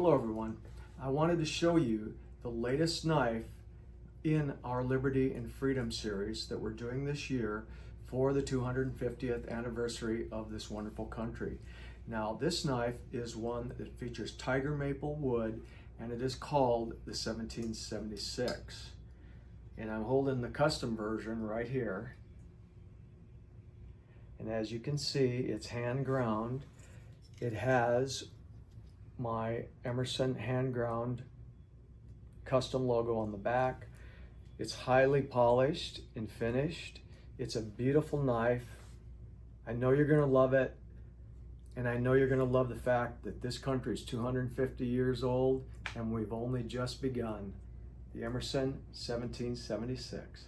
Hello everyone. I wanted to show you the latest knife in our Liberty and Freedom series that we're doing this year for the 250th anniversary of this wonderful country. Now this knife is one that features tiger maple wood and it is called the 1776. And I'm holding the custom version right here. And as you can see, it's hand ground. It has my Emerson hand ground custom logo on the back. It's highly polished and finished. It's a beautiful knife. I know you're gonna love it. And I know you're gonna love the fact that this country is 250 years old and we've only just begun. The Emerson 1776.